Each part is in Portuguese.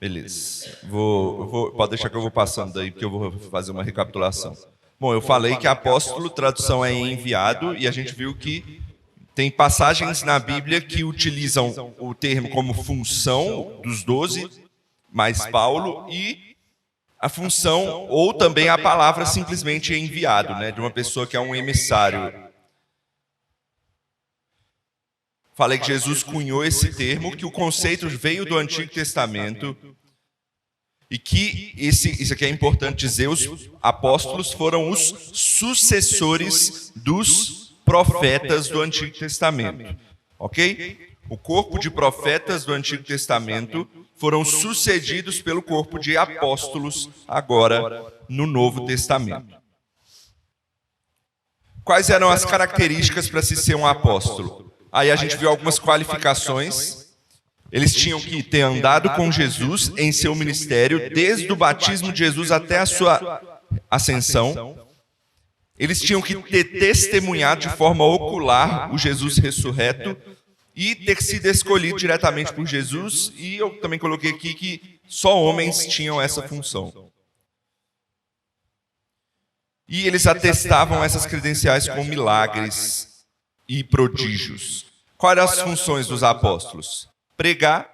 Beleza. Pode deixar que eu vou passando daí, porque eu vou fazer uma recapitulação. Bom, eu falei que apóstolo, tradução é enviado, e a gente viu que tem passagens na Bíblia que utilizam o termo como função dos 12, mais Paulo, e a função, ou também a palavra simplesmente enviado, né, de uma pessoa que é um emissário. Falei que Jesus cunhou esse termo, que o conceito veio do Antigo Testamento, e que, isso aqui é importante dizer, os apóstolos foram os sucessores dos profetas do Antigo Testamento, ok? O corpo de profetas do Antigo Testamento foram sucedidos pelo corpo de apóstolos agora no Novo Testamento. Quais eram as características para se ser um apóstolo? Aí a gente viu algumas qualificações. Eles tinham que ter andado com Jesus em seu ministério, desde o batismo de Jesus até a sua ascensão. Eles tinham que ter testemunhado de forma ocular o Jesus ressurreto e ter sido escolhido diretamente por Jesus. E eu também coloquei aqui que só homens tinham essa função. E eles atestavam essas credenciais com milagres e prodígios. Quais eram as funções dos apóstolos? Pregar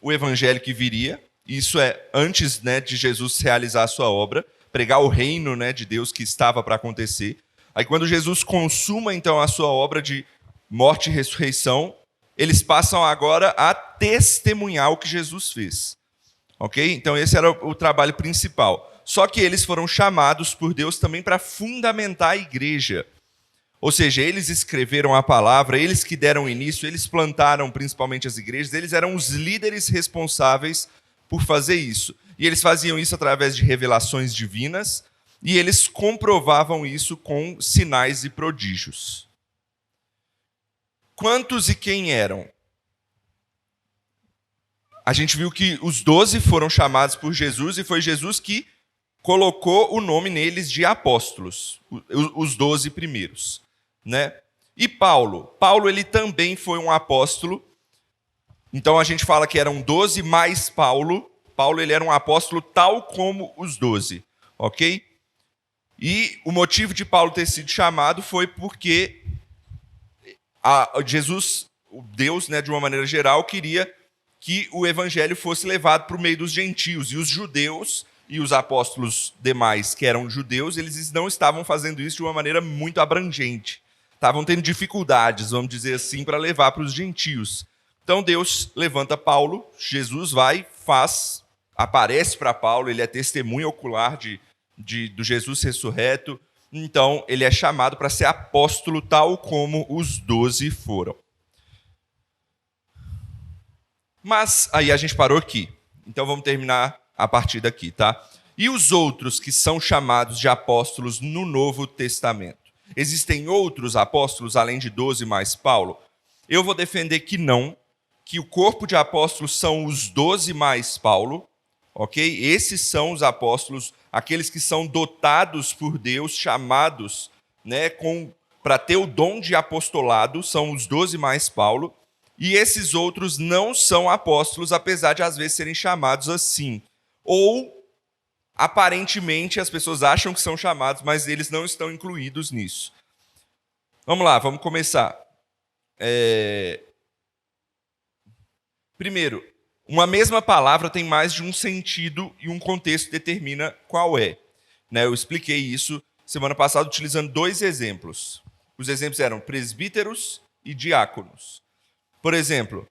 o evangelho que viria, isso é antes, né, de Jesus realizar a sua obra, pregar o reino, né, de Deus que estava para acontecer. Aí quando Jesus consuma então a sua obra de morte e ressurreição, eles passam agora a testemunhar o que Jesus fez. Ok? Então esse era o trabalho principal. Só que eles foram chamados por Deus também para fundamentar a igreja. Ou seja, eles escreveram a palavra, eles que deram início, eles plantaram principalmente as igrejas, eles eram os líderes responsáveis por fazer isso. E eles faziam isso através de revelações divinas, e eles comprovavam isso com sinais e prodígios. Quantos e quem eram? A gente viu que os 12 foram chamados por Jesus, e foi Jesus que colocou o nome neles de apóstolos, os 12 primeiros. Né? E Paulo ele também foi um apóstolo. Então a gente fala que eram 12 mais Paulo. Paulo ele era um apóstolo tal como os 12, ok? E o motivo de Paulo ter sido chamado foi porque Jesus, Deus, né, de uma maneira geral, queria que o evangelho fosse levado para o meio dos gentios. E os judeus e os apóstolos demais, que eram judeus, eles não estavam fazendo isso de uma maneira muito abrangente. Estavam tendo dificuldades, vamos dizer assim, para levar para os gentios. Então Deus levanta Paulo, Jesus vai, aparece para Paulo, ele é testemunha ocular do Jesus ressurreto. Então ele é chamado para ser apóstolo tal como os 12 foram. Mas aí a gente parou aqui. Então vamos terminar a partir daqui, tá? E os outros que são chamados de apóstolos no Novo Testamento? Existem outros apóstolos além de 12 mais Paulo? Eu vou defender que não, que o corpo de apóstolos são os 12 mais Paulo, ok? Esses são os apóstolos, aqueles que são dotados por Deus, chamados, né, para ter o dom de apostolado, são os 12 mais Paulo, e esses outros não são apóstolos, apesar de às vezes serem chamados assim. Ou aparentemente as pessoas acham que são chamados, mas eles não estão incluídos nisso. Vamos lá, vamos começar. Primeiro, uma mesma palavra tem mais de um sentido e um contexto determina qual é. Né, eu expliquei isso semana passada utilizando 2 exemplos. Os exemplos eram presbíteros e diáconos. Por exemplo,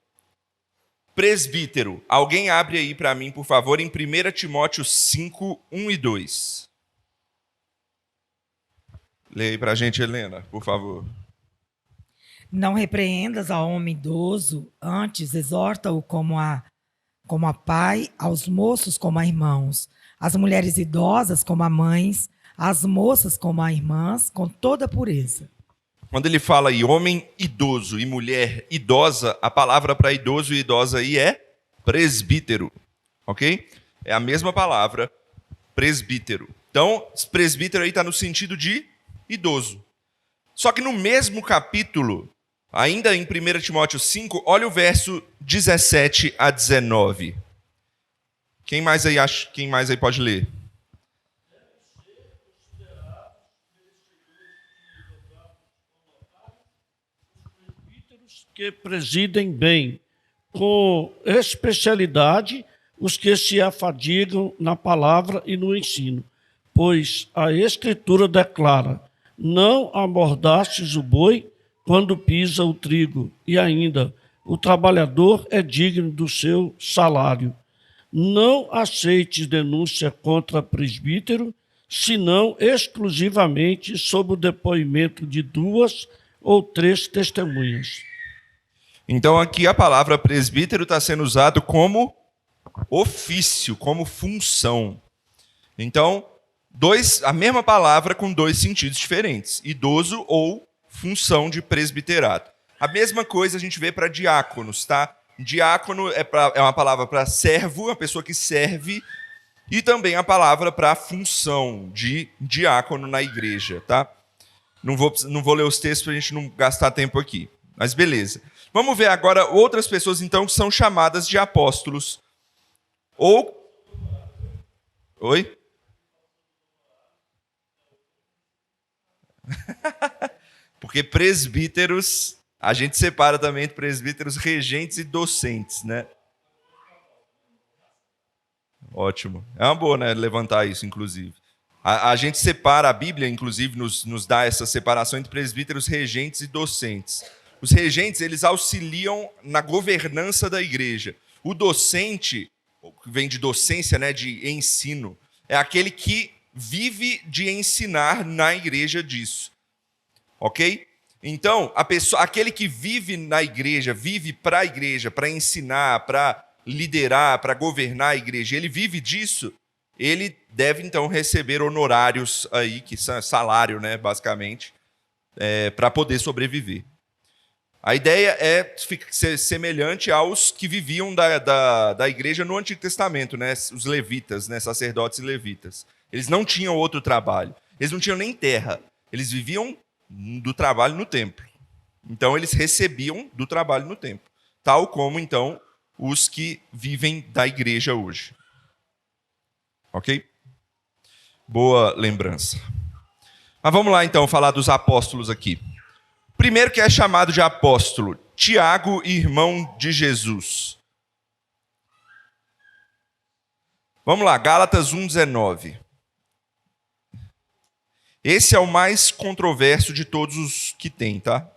presbítero. Alguém abre aí para mim, por favor, em 1 Timóteo 5, 1 e 2. Leia aí para a gente, Helena, por favor. Não repreendas ao homem idoso, antes exorta-o como a pai, aos moços como a irmãos, as mulheres idosas como a mães, as moças como a irmãs, com toda pureza. Quando ele fala em homem idoso e mulher idosa, a palavra para idoso e idosa aí é presbítero, ok? É a mesma palavra, presbítero. Então, presbítero aí está no sentido de idoso. Só que no mesmo capítulo, ainda em 1 Timóteo 5, olha o verso 17 a 19. Quem mais aí pode ler? Que presidem bem, com especialidade, os que se afadigam na palavra e no ensino. Pois a Escritura declara: não amordastes o boi quando pisa o trigo, e ainda, o trabalhador é digno do seu salário. Não aceites denúncia contra presbítero, senão exclusivamente sob o depoimento de 2 ou 3 testemunhas. Então aqui a palavra presbítero está sendo usado como ofício, como função. Então, a mesma palavra com 2 sentidos diferentes: idoso ou função de presbiterato. A mesma coisa a gente vê para diáconos, tá? Diácono é uma palavra para servo, a pessoa que serve, e também a palavra para função de diácono na igreja, tá? Não vou ler os textos para a gente não gastar tempo aqui, mas beleza. Vamos ver agora outras pessoas, então, que são chamadas de apóstolos. Oi? Porque presbíteros, a gente separa também entre presbíteros regentes e docentes, né? Ótimo. É uma boa, né, levantar isso, inclusive. A gente separa, a Bíblia, inclusive, nos dá essa separação entre presbíteros regentes e docentes. Os regentes, eles auxiliam na governança da igreja. O docente, que vem de docência, né, de ensino, é aquele que vive de ensinar na igreja disso. Ok? Então, aquele que vive na igreja, vive para a igreja, para ensinar, para liderar, para governar a igreja, ele vive disso, ele deve, então, receber honorários aí, que são salário, né, basicamente, para poder sobreviver. A ideia é ser semelhante aos que viviam da igreja no Antigo Testamento, né? Os levitas, né? Sacerdotes e levitas. Eles não tinham outro trabalho. Eles não tinham nem terra. Eles viviam do trabalho no templo. Então, eles recebiam do trabalho no templo. Tal como, então, os que vivem da igreja hoje. Ok? Boa lembrança. Mas vamos lá, então, falar dos apóstolos aqui. Primeiro que é chamado de apóstolo, Tiago, irmão de Jesus. Vamos lá, Gálatas 1,19. Esse é o mais controverso de todos os que tem, tá?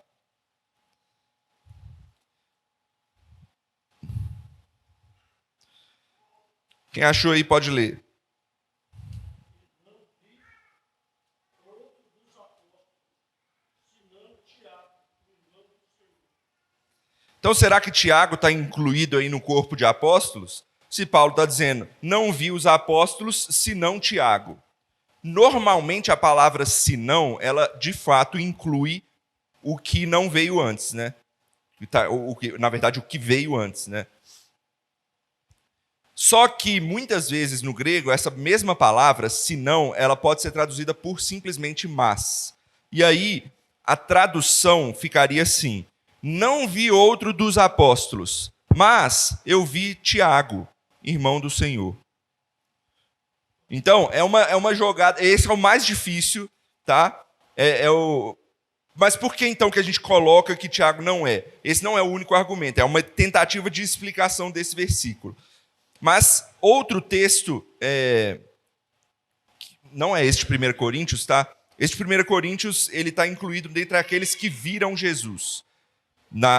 Quem achou aí pode ler. Então, será que Tiago está incluído aí no corpo de apóstolos? Se Paulo está dizendo, não vi os apóstolos, senão Tiago. Normalmente, a palavra senão, ela de fato inclui o que não veio antes, né? Na verdade, o que veio antes, né? Só que, muitas vezes, no grego, essa mesma palavra, senão, ela pode ser traduzida por simplesmente mas. E aí, a tradução ficaria assim: não vi outro dos apóstolos, mas eu vi Tiago, irmão do Senhor. Então, é uma jogada. Esse é o mais difícil, tá? Mas por que então que a gente coloca que Tiago não é? Esse não é o único argumento, é uma tentativa de explicação desse versículo. Mas outro texto, não é este 1 Coríntios, tá? Este 1 Coríntios, ele está incluído dentre aqueles que viram Jesus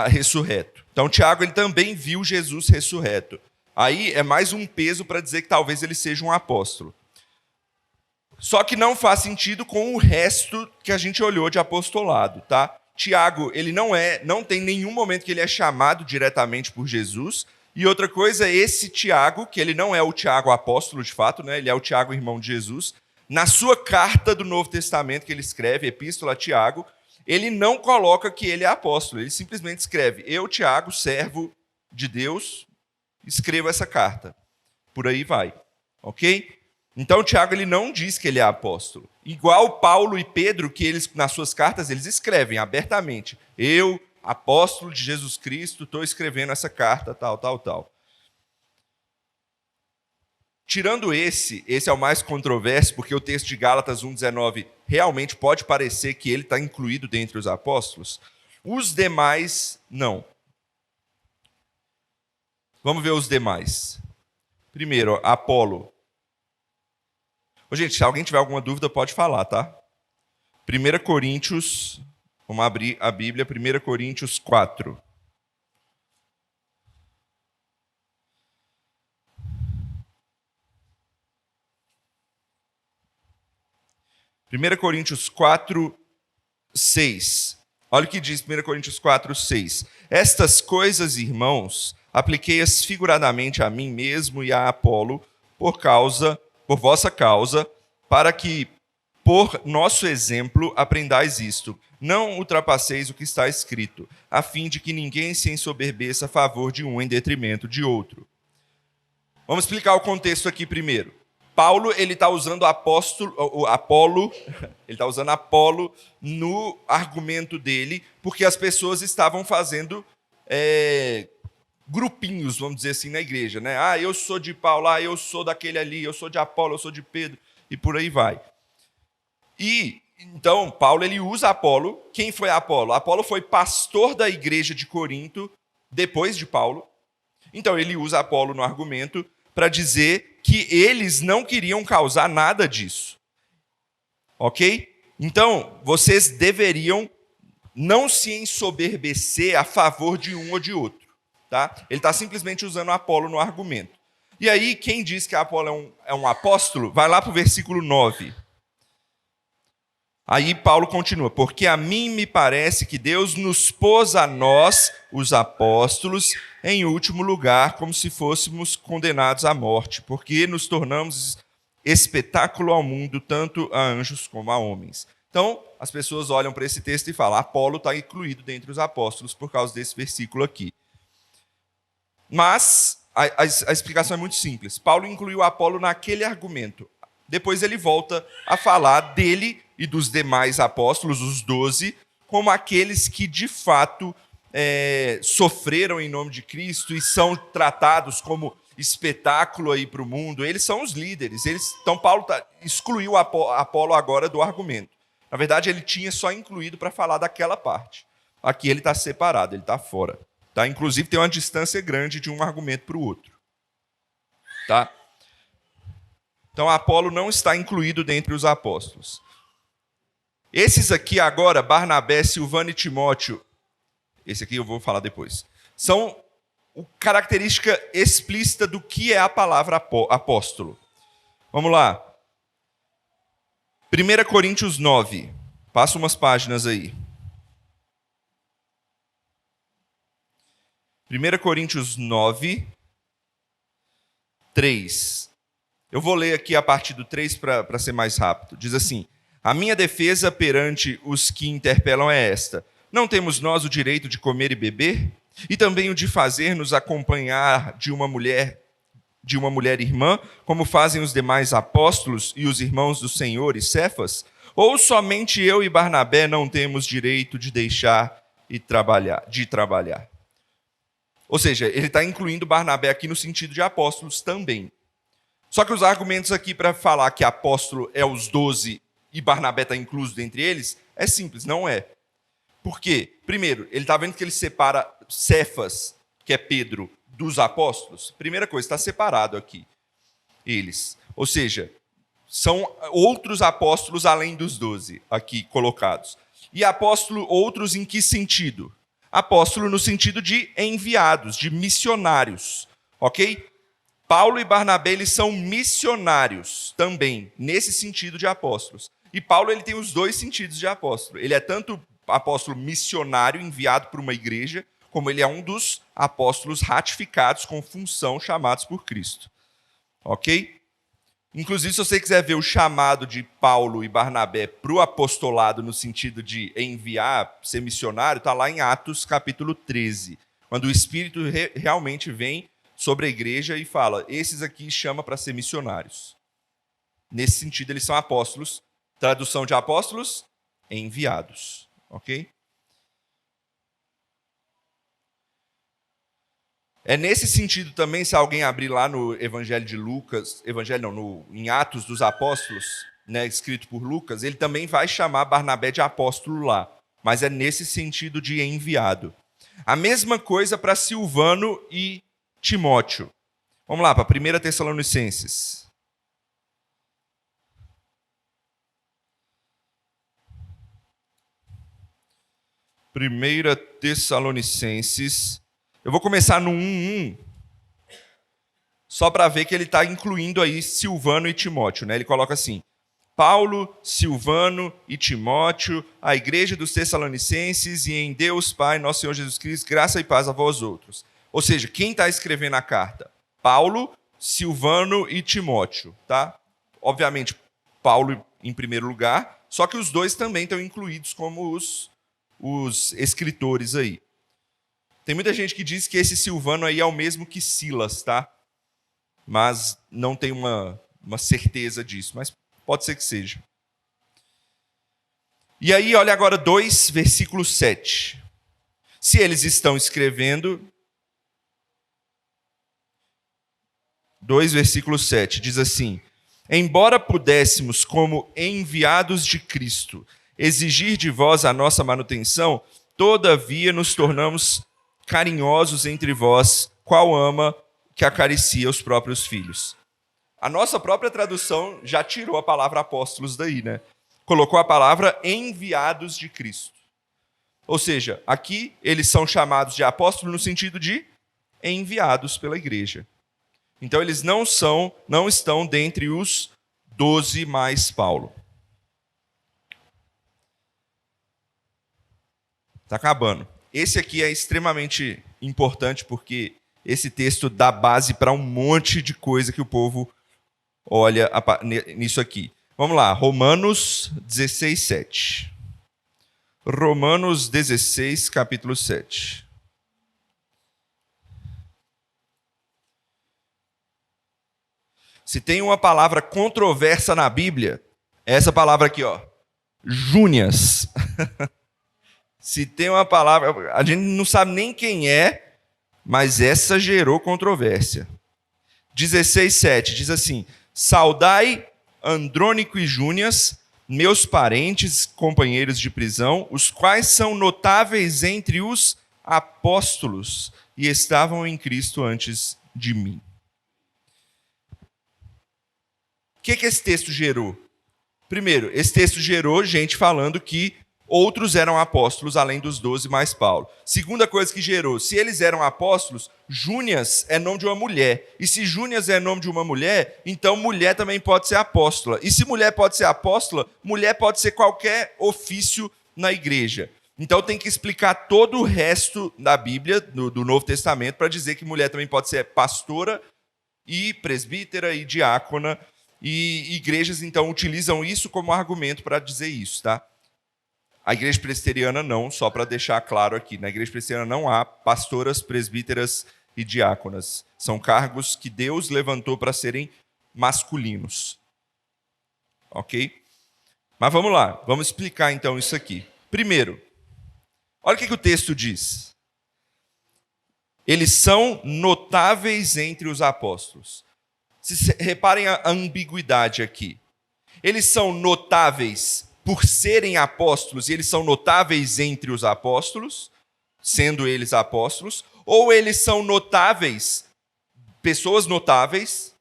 ressurreto. Então, Tiago, ele também viu Jesus ressurreto. Aí é mais um peso para dizer que talvez ele seja um apóstolo. Só que não faz sentido com o resto que a gente olhou de apostolado, tá? Tiago, ele não tem nenhum momento que ele é chamado diretamente por Jesus. E outra coisa, esse Tiago, que ele não é o Tiago apóstolo de fato, né? Ele é o Tiago irmão de Jesus. Na sua carta do Novo Testamento que ele escreve, Epístola a Tiago, ele não coloca que ele é apóstolo. Ele simplesmente escreve: eu, Tiago, servo de Deus, escrevo essa carta. Por aí vai. Ok? Então, Tiago, ele não diz que ele é apóstolo. Igual Paulo e Pedro, que eles, nas suas cartas, eles escrevem abertamente: eu, apóstolo de Jesus Cristo, estou escrevendo essa carta, tal, tal, tal. Tirando esse é o mais controverso, porque o texto de Gálatas 1,19 realmente pode parecer que ele está incluído dentre os apóstolos. Os demais, não. Vamos ver os demais. Primeiro, Apolo. Ô, gente, se alguém tiver alguma dúvida, pode falar, tá? 1 Coríntios, vamos abrir a Bíblia, 1 Coríntios 4. 1 Coríntios 4, 6. Olha o que diz 1 Coríntios 4, 6. Estas coisas, irmãos, apliquei-as figuradamente a mim mesmo e a Apolo, por vossa causa, para que, por nosso exemplo, aprendais isto. Não ultrapasseis o que está escrito, a fim de que ninguém se ensoberbeça a favor de um em detrimento de outro. Vamos explicar o contexto aqui primeiro. Paulo, ele está usando Apolo, ele está usando Apolo no argumento dele, porque as pessoas estavam fazendo grupinhos, vamos dizer assim, na igreja, né? Ah, eu sou de Paulo, ah, eu sou daquele ali, eu sou de Apolo, eu sou de Pedro, e por aí vai. E, então, Paulo, ele usa Apolo. Quem foi Apolo? Apolo foi pastor da igreja de Corinto, depois de Paulo. Então, ele usa Apolo no argumento para dizer que eles não queriam causar nada disso. Ok? Então, vocês deveriam não se ensoberbecer a favor de um ou de outro. Tá? Ele está simplesmente usando Apolo no argumento. E aí, quem diz que Apolo é um apóstolo, vai lá para o versículo 9. Aí Paulo continua, porque a mim me parece que Deus nos pôs a nós, os apóstolos, em último lugar, como se fôssemos condenados à morte, porque nos tornamos espetáculo ao mundo, tanto a anjos como a homens. Então, as pessoas olham para esse texto e falam, Apolo está incluído dentre os apóstolos por causa desse versículo aqui. Mas a explicação é muito simples. Paulo incluiu Apolo naquele argumento. Depois ele volta a falar dele e dos demais apóstolos, os 12, como aqueles que de fato sofreram em nome de Cristo e são tratados como espetáculo aí para o mundo. Eles são os líderes. Então Paulo excluiu Apolo agora do argumento. Na verdade, ele tinha só incluído para falar daquela parte. Aqui ele está separado, ele está fora. Tá? Inclusive tem uma distância grande de um argumento para o outro. Tá? Então Apolo não está incluído dentre os apóstolos. Esses aqui agora, Barnabé, Silvano e Timóteo, esse aqui eu vou falar depois, são característica explícita do que é a palavra apóstolo. Vamos lá. 1 Coríntios 9. Passa umas páginas aí. 1 Coríntios 9, 3. Eu vou ler aqui a partir do 3 para ser mais rápido. Diz assim: a minha defesa perante os que interpelam é esta: não temos nós o direito de comer e beber? E também o de fazer-nos acompanhar de uma mulher irmã, como fazem os demais apóstolos e os irmãos do Senhor e Cefas? Ou somente eu e Barnabé não temos direito de deixar de trabalhar? Ou seja, ele está incluindo Barnabé aqui no sentido de apóstolos também. Só que os argumentos aqui para falar que apóstolo é os 12 e Barnabé está incluso dentre eles, é simples, não é. Por quê? Primeiro, ele está vendo que ele separa Cefas, que é Pedro, dos apóstolos. Primeira coisa, está separado aqui, eles. Ou seja, são outros apóstolos além dos 12 aqui colocados. E apóstolo, outros em que sentido? Apóstolo no sentido de enviados, de missionários. Ok? Paulo e Barnabé, eles são missionários também, nesse sentido de apóstolos. E Paulo, ele tem os dois sentidos de apóstolo. Ele é tanto apóstolo missionário, enviado por uma igreja, como ele é um dos apóstolos ratificados com função, chamados por Cristo. Ok? Inclusive, se você quiser ver o chamado de Paulo e Barnabé para o apostolado no sentido de enviar, ser missionário, está lá em Atos capítulo 13, quando o Espírito realmente vem sobre a igreja e fala, esses aqui chama para ser missionários. Nesse sentido, eles são apóstolos. Tradução de apóstolos, enviados. Ok? É nesse sentido também, se alguém abrir lá no Evangelho de Lucas, em Atos dos Apóstolos, né, escrito por Lucas, ele também vai chamar Barnabé de apóstolo lá, mas é nesse sentido de enviado. A mesma coisa para Silvano e Timóteo. Vamos lá, para 1 Tessalonicenses. 1 Tessalonicenses. Eu vou começar no 1:1, só para ver que ele está incluindo aí Silvano e Timóteo, né? Ele coloca assim: Paulo, Silvano e Timóteo, a igreja dos Tessalonicenses, e em Deus Pai, nosso Senhor Jesus Cristo, graça e paz a vós outros. Ou seja, quem está escrevendo a carta? Paulo, Silvano e Timóteo, tá? Obviamente, Paulo em primeiro lugar, só que os dois também estão incluídos como os escritores aí. Tem muita gente que diz que esse Silvano aí é o mesmo que Silas, tá? Mas não tem uma certeza disso, mas pode ser que seja. E aí, olha agora 2, versículo 7. Se eles estão escrevendo... 2, versículo 7, diz assim: embora pudéssemos, como enviados de Cristo, exigir de vós a nossa manutenção, todavia nos tornamos carinhosos entre vós, qual ama que acaricia os próprios filhos. A nossa própria tradução já tirou a palavra apóstolos daí, né? Colocou a palavra enviados de Cristo. Ou seja, aqui eles são chamados de apóstolos no sentido de enviados pela igreja. Então eles não estão dentre os 12 mais Paulo. Está acabando. Esse aqui é extremamente importante porque esse texto dá base para um monte de coisa que o povo olha nisso aqui. Vamos lá, Romanos 16, 7. Romanos 16, capítulo 7. Se tem uma palavra controversa na Bíblia, é essa palavra aqui, ó, Júnias. Se tem uma palavra, a gente não sabe nem quem é, mas essa gerou controvérsia. 16:7 diz assim: saudai Andrônico e Júnias, meus parentes, companheiros de prisão, os quais são notáveis entre os apóstolos e estavam em Cristo antes de mim. O que esse texto gerou? Primeiro, esse texto gerou gente falando que outros eram apóstolos, além dos 12 mais Paulo. Segunda coisa que gerou, se eles eram apóstolos, Júnias é nome de uma mulher. E se Júnias é nome de uma mulher, então mulher também pode ser apóstola. E se mulher pode ser apóstola, mulher pode ser qualquer ofício na igreja. Então tem que explicar todo o resto da Bíblia, do Novo Testamento, para dizer que mulher também pode ser pastora e presbítera e diácona. E igrejas, então, utilizam isso como argumento para dizer isso, tá? A igreja presbiteriana não, só para deixar claro aqui. Na igreja presbiteriana não há pastoras, presbíteras e diáconas. São cargos que Deus levantou para serem masculinos. Ok? Mas vamos lá, vamos explicar então isso aqui. Primeiro, olha o que o texto diz. Eles são notáveis entre os apóstolos. Reparem a ambiguidade aqui. Eles são notáveis por serem apóstolos, e eles são notáveis entre os apóstolos, sendo eles apóstolos, ou eles são notáveis, pessoas notáveis,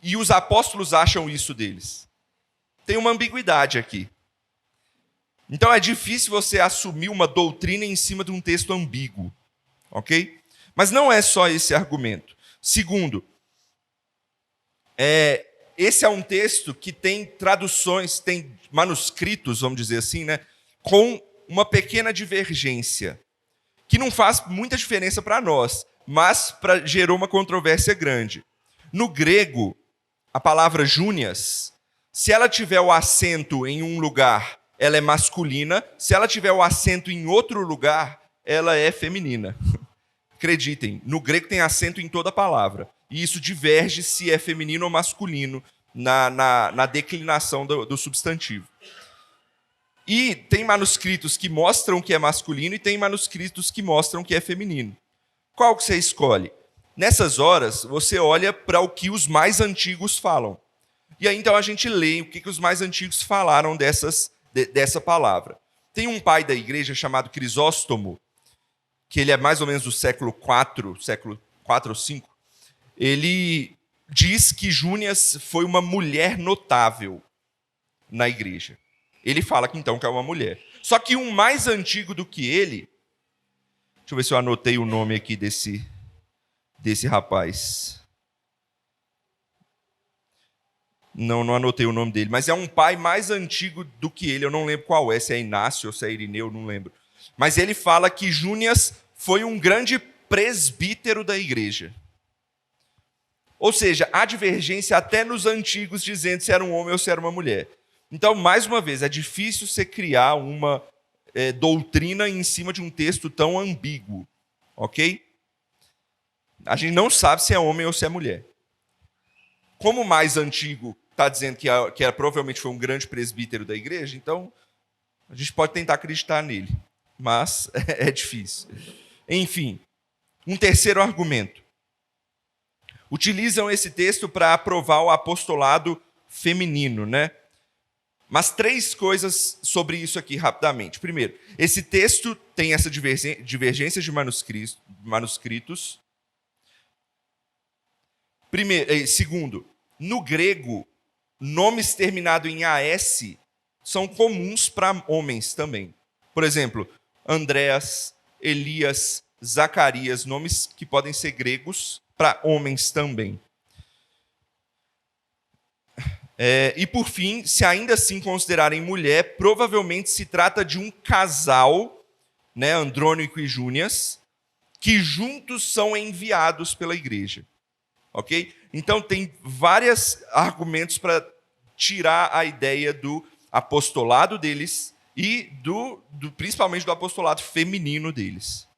e os apóstolos acham isso deles. Tem uma ambiguidade aqui. Então é difícil você assumir uma doutrina em cima de um texto ambíguo, ok? Mas não é só esse argumento. Segundo, esse é um texto que tem traduções, tem manuscritos, vamos dizer assim, né, com uma pequena divergência, que não faz muita diferença para nós, mas gerou uma controvérsia grande. No grego, a palavra Júnias, se ela tiver o acento em um lugar, ela é masculina, se ela tiver o acento em outro lugar, ela é feminina. Acreditem, no grego tem acento em toda a palavra. E isso diverge se é feminino ou masculino na declinação do substantivo. E tem manuscritos que mostram que é masculino e tem manuscritos que mostram que é feminino. Qual que você escolhe? Nessas horas, você olha para o que os mais antigos falam. E aí, então, a gente lê o que os mais antigos falaram dessa palavra. Tem um pai da igreja chamado Crisóstomo, que ele é mais ou menos do século IV ou V. Ele diz que Júnias foi uma mulher notável na igreja. Ele fala que então que é uma mulher. Só que um mais antigo do que ele... Deixa eu ver se eu anotei o nome aqui desse rapaz. Não anotei o nome dele, mas é um pai mais antigo do que ele. Eu não lembro qual é, se é Inácio ou se é Irineu, não lembro. Mas ele fala que Júnias foi um grande presbítero da igreja. Ou seja, há divergência até nos antigos dizendo se era um homem ou se era uma mulher. Então, mais uma vez, é difícil você criar uma doutrina em cima de um texto tão ambíguo. Ok? A gente não sabe se é homem ou se é mulher. Como o mais antigo está dizendo que provavelmente foi um grande presbítero da igreja, então a gente pode tentar acreditar nele. Mas é difícil. Enfim, um terceiro argumento. Utilizam esse texto para aprovar o apostolado feminino, né? Mas 3 coisas sobre isso aqui rapidamente. Primeiro, esse texto tem essa divergência de manuscritos. Segundo, no grego, nomes terminados em AS são comuns para homens também. Por exemplo, Andréas, Elias, Zacarias, nomes que podem ser gregos para homens também. E por fim, se ainda assim considerarem mulher, provavelmente se trata de um casal, né, Andrônico e Júnias, que juntos são enviados pela igreja. Ok? Então tem vários argumentos para tirar a ideia do apostolado deles e principalmente do apostolado feminino deles.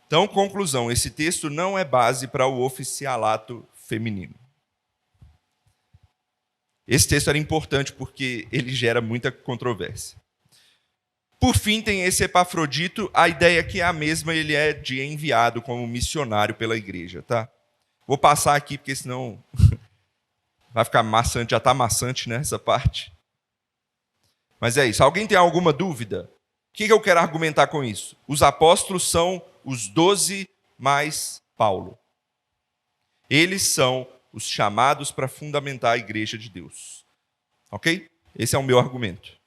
Então, conclusão, esse texto não é base para o oficialato feminino. Esse texto era importante porque ele gera muita controvérsia. Por fim, tem esse Epafrodito, a ideia que é a mesma, ele é de enviado como missionário pela igreja, tá? Vou passar aqui, porque senão vai ficar maçante, já está maçante, né, essa parte. Mas é isso. Alguém tem alguma dúvida? O que eu quero argumentar com isso? Os apóstolos são os 12 mais Paulo. Eles são os chamados para fundamentar a igreja de Deus. Ok? Esse é o meu argumento.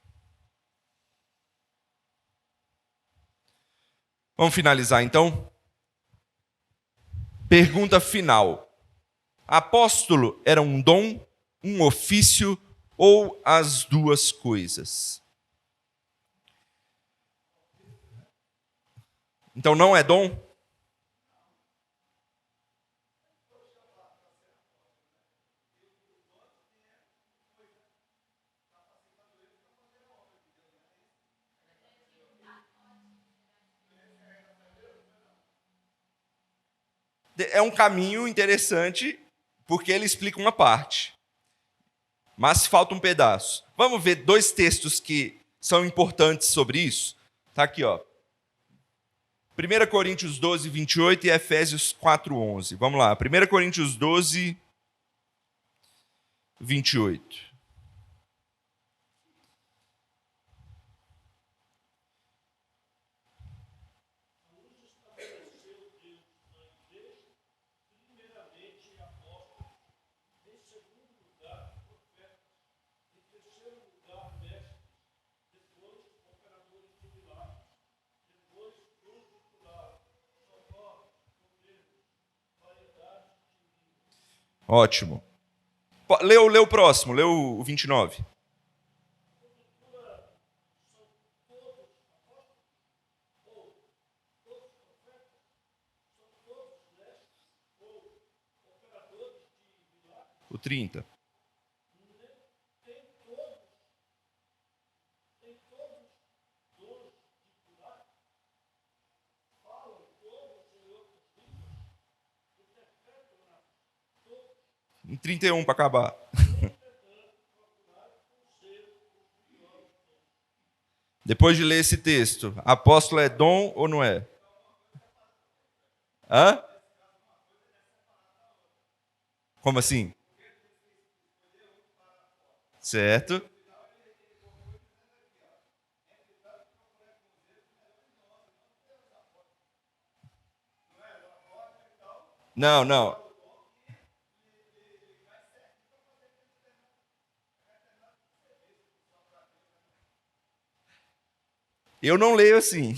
Vamos finalizar então? Pergunta final. Apóstolo era um dom, um ofício ou as duas coisas? Então não é dom? É um caminho interessante, porque ele explica uma parte. Mas falta um pedaço. Vamos ver 2 textos que são importantes sobre isso? Está aqui, ó. 1 Coríntios 12, 28 e Efésios 4, 11. Vamos lá. 1 Coríntios 12, 28. Ótimo. Lê o próximo, lê o 29. O 30. Em 31 para acabar. Depois de ler esse texto, apóstolo é dom ou não é? Hã? Como assim? Certo? Não, não. Eu não leio assim.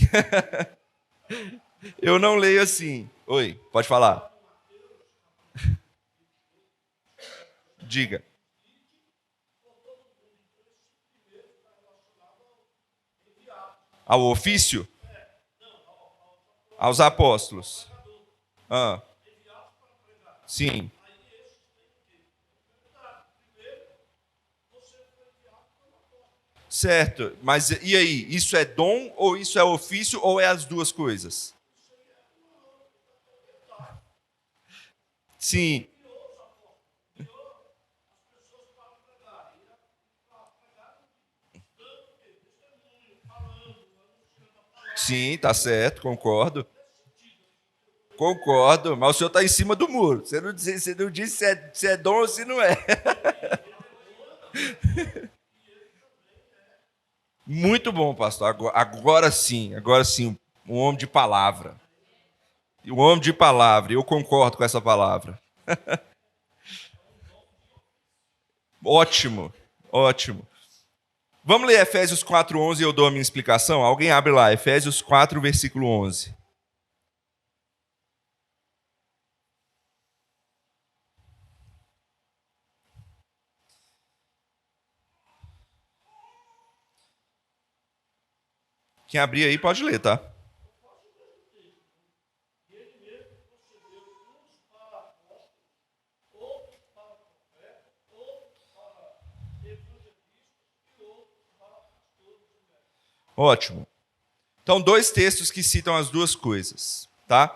Eu não leio assim. Oi, pode falar. Diga. Ao ofício? Aos apóstolos. Ah, sim. Certo, mas e aí? Isso é dom ou isso é ofício ou é as duas coisas? Sim, sim, tá certo, concordo. Concordo, mas o senhor está em cima do muro. Você não disse se é dom ou se não é. Muito bom, pastor. Agora sim, um homem de palavra. Um homem de palavra, eu concordo com essa palavra. Ótimo, ótimo. Vamos ler Efésios 4:11 e eu dou a minha explicação? Alguém abre lá, Efésios 4, versículo 11. Quem abrir aí pode ler, tá? Ótimo. Então, dois textos que citam as duas coisas, tá?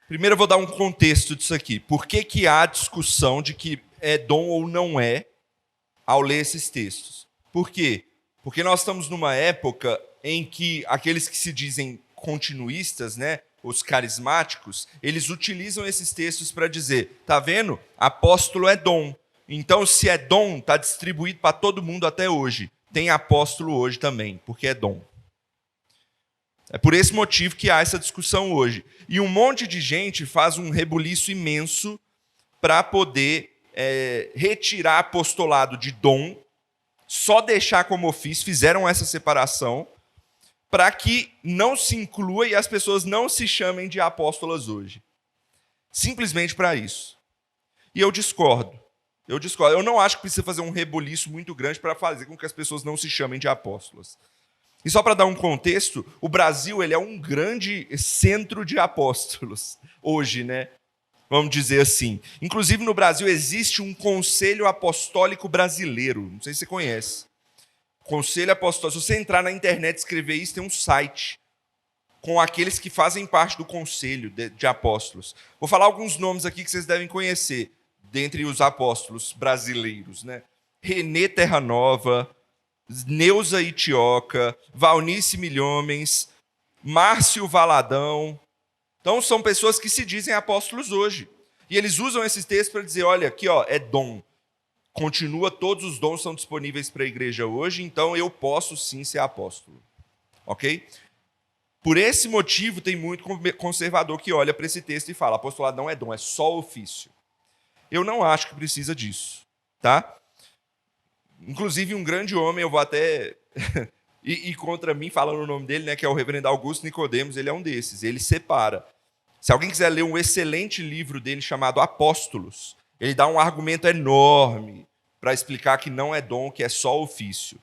Primeiro eu vou dar um contexto disso aqui. Por que que há discussão de que é dom ou não é ao ler esses textos? Por quê? Porque nós estamos numa época em que aqueles que se dizem continuistas, né, os carismáticos, eles utilizam esses textos para dizer, tá vendo? Apóstolo é dom. Então, se é dom, está distribuído para todo mundo até hoje. Tem apóstolo hoje também, porque é dom. É por esse motivo que há essa discussão hoje. E um monte de gente faz um rebuliço imenso para poder retirar apostolado de dom, só deixar como ofício, fizeram essa separação, para que não se inclua e as pessoas não se chamem de apóstolas hoje. Simplesmente para isso. E eu discordo. Eu não acho que precisa fazer um rebuliço muito grande para fazer com que as pessoas não se chamem de apóstolas. E só para dar um contexto, o Brasil ele é um grande centro de apóstolos hoje, né? Vamos dizer assim. Inclusive no Brasil existe um Conselho Apostólico Brasileiro. Não sei se você conhece. Conselho Apostólico. Se você entrar na internet e escrever isso, tem um site com aqueles que fazem parte do Conselho de Apóstolos. Vou falar alguns nomes aqui que vocês devem conhecer, dentre os apóstolos brasileiros, né? Renê Terranova, Neuza Itioca, Valnice Milhomens, Márcio Valadão. Então, são pessoas que se dizem apóstolos hoje. E eles usam esses textos para dizer, olha, aqui ó, é dom. Continua, todos os dons são disponíveis para a igreja hoje, então eu posso sim ser apóstolo. Ok? Por esse motivo, tem muito conservador que olha para esse texto e fala, apostolado não é dom, é só ofício. Eu não acho que precisa disso, tá? Inclusive, um grande homem, eu vou até ir contra mim, falando o nome dele, né, que é o reverendo Augusto Nicodemos, ele é um desses, ele separa. Se alguém quiser ler um excelente livro dele chamado Apóstolos, ele dá um argumento enorme para explicar que não é dom, que é só ofício.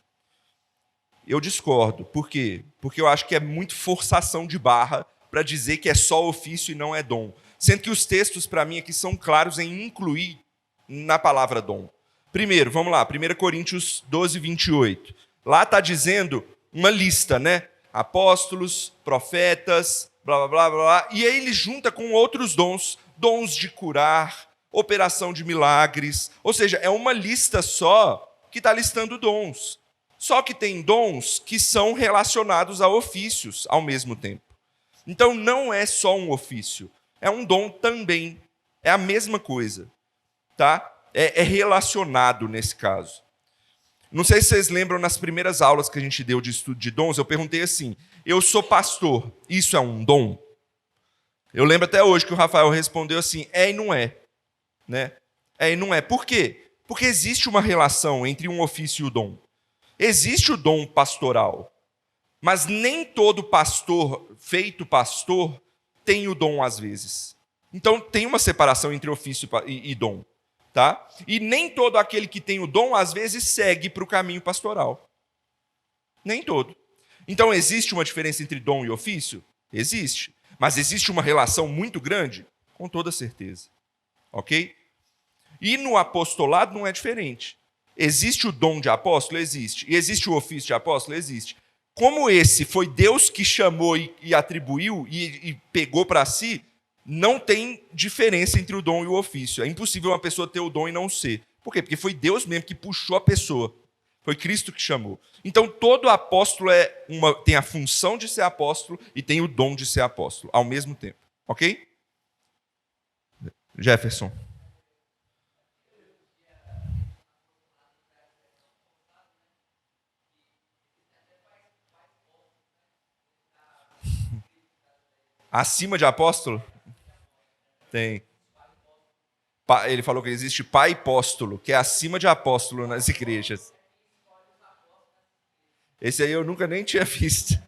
Eu discordo. Por quê? Porque eu acho que é muito forçação de barra para dizer que é só ofício e não é dom. Sendo que os textos, para mim, aqui são claros em incluir na palavra dom. Primeiro, vamos lá, 1 Coríntios 12, 28. Lá está dizendo uma lista, né? Apóstolos, profetas, blá, blá, blá, blá. E aí ele junta com outros dons. Dons de curar, operação de milagres. Ou seja, é uma lista só que está listando dons. Só que tem dons que são relacionados a ofícios ao mesmo tempo. Então não é só um ofício. É um dom também. É a mesma coisa. tá? É relacionado nesse caso. Não sei se vocês lembram, nas primeiras aulas que a gente deu de estudo de dons, eu perguntei assim, eu sou pastor, isso é um dom? Eu lembro até hoje que o Rafael respondeu assim, é e não é. Né? É e não é. Por quê? Porque existe uma relação entre um ofício e o dom. Existe o dom pastoral, mas nem todo pastor, feito pastor, tem o dom às vezes. Então tem uma separação entre ofício e dom. Tá? E nem todo aquele que tem o dom, às vezes, segue para o caminho pastoral. Nem todo. Então, existe uma diferença entre dom e ofício? Existe. Mas existe uma relação muito grande? Com toda certeza. Ok? E no apostolado não é diferente. Existe o dom de apóstolo? Existe. E existe o ofício de apóstolo? Existe. Como esse foi Deus que chamou e atribuiu e pegou para si, não tem diferença entre o dom e o ofício. É impossível uma pessoa ter o dom e não ser. Por quê? Porque foi Deus mesmo que puxou a pessoa. Foi Cristo que chamou. Então, todo apóstolo tem a função de ser apóstolo e tem o dom de ser apóstolo, ao mesmo tempo. Ok? Jefferson. Acima de apóstolo? Tem. Ele falou que existe pai apóstolo, que é acima de apóstolo nas igrejas. Esse aí eu nunca nem tinha visto.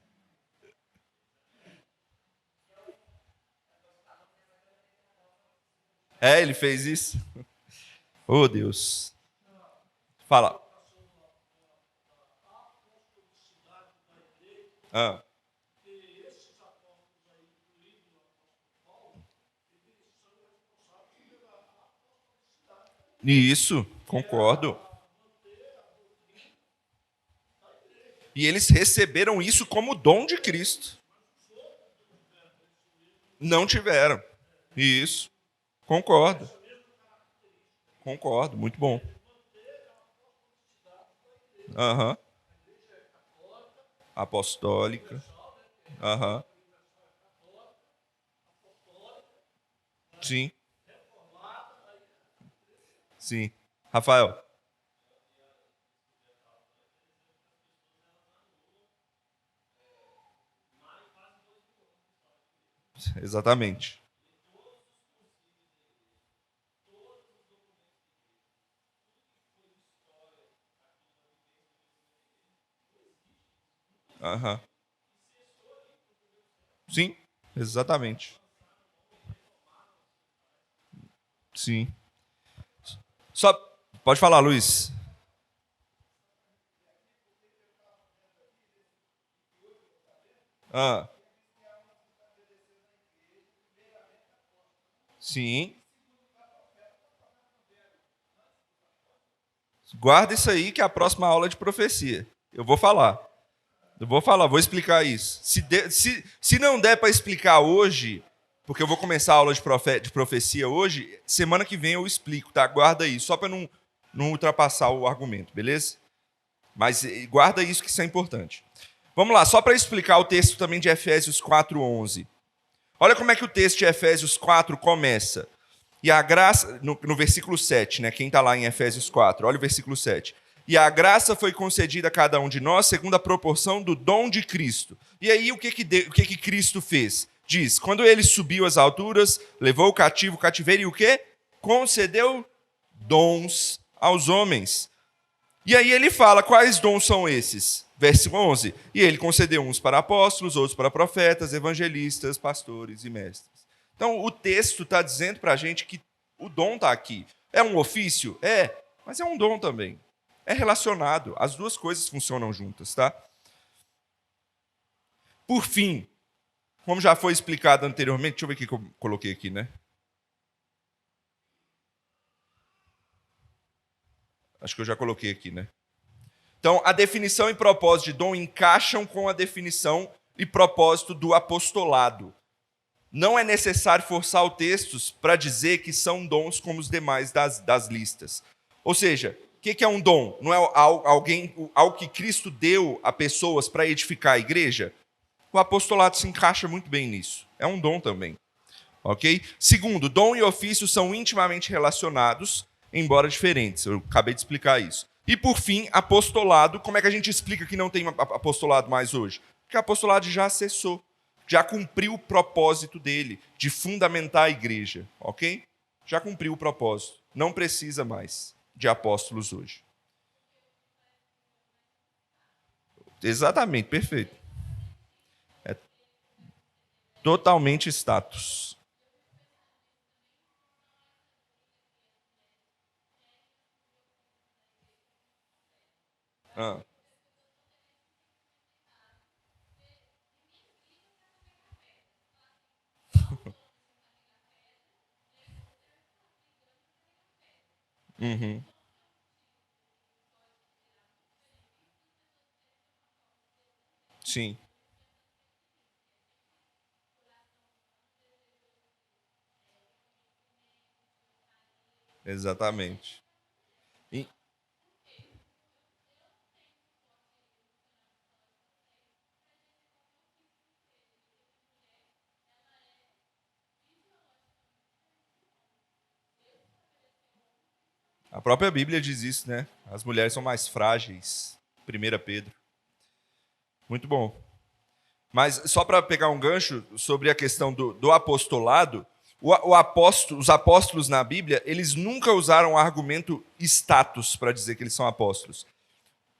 É, ele fez isso? Oh, Deus. Fala. Ah. Isso, concordo. E eles receberam isso como dom de Cristo. Não tiveram. Isso. Concordo. Concordo, muito bom. Aham. Apostólica. Aham. Sim. Sim. Rafael. Exatamente. Aham. Sim, exatamente. Sim. Só pode falar, Luiz. Ah. Sim. Guarda isso aí que é a próxima aula de profecia. Eu vou falar. Vou explicar isso. Se não der para explicar hoje, porque eu vou começar a aula de profecia hoje, semana que vem eu explico, tá? Guarda isso, só para não ultrapassar o argumento, beleza? Mas guarda isso que isso é importante. Vamos lá, só para explicar o texto também de Efésios 4:11. Olha como é que o texto de Efésios 4 começa. E a graça, no versículo 7, né? Quem está lá em Efésios 4, olha o versículo 7. E a graça foi concedida a cada um de nós segundo a proporção do dom de Cristo. E aí o que Cristo fez? Diz, quando ele subiu às alturas, levou o cativeiro e o quê? Concedeu dons aos homens. E aí ele fala, quais dons são esses? Verso 11. E ele concedeu uns para apóstolos, outros para profetas, evangelistas, pastores e mestres. Então o texto está dizendo para a gente que o dom está aqui. É um ofício? É, mas é um dom também. É relacionado, as duas coisas funcionam juntas, tá? Por fim, como já foi explicado anteriormente, deixa eu ver o que eu coloquei aqui, né? Acho que eu já coloquei aqui, né? Então, a definição e propósito de dom encaixam com a definição e propósito do apostolado. Não é necessário forçar os textos para dizer que são dons como os demais das listas. Ou seja, o que é um dom? Não é algo que Cristo deu a pessoas para edificar a igreja? O apostolado se encaixa muito bem nisso. É um dom também. Ok? Segundo, dom e ofício são intimamente relacionados, embora diferentes. Eu acabei de explicar isso. E, por fim, apostolado. Como é que a gente explica que não tem apostolado mais hoje? Porque o apostolado já cessou, já cumpriu o propósito dele, de fundamentar a igreja, ok? Já cumpriu o propósito. Não precisa mais de apóstolos hoje. Exatamente, perfeito. É totalmente status. Ah. Uhum. Sim, exatamente. E a própria Bíblia diz isso, né? As mulheres são mais frágeis. 1 Pedro. Muito bom. Mas só para pegar um gancho sobre a questão do apostolado, os apóstolos na Bíblia, eles nunca usaram o argumento status para dizer que eles são apóstolos.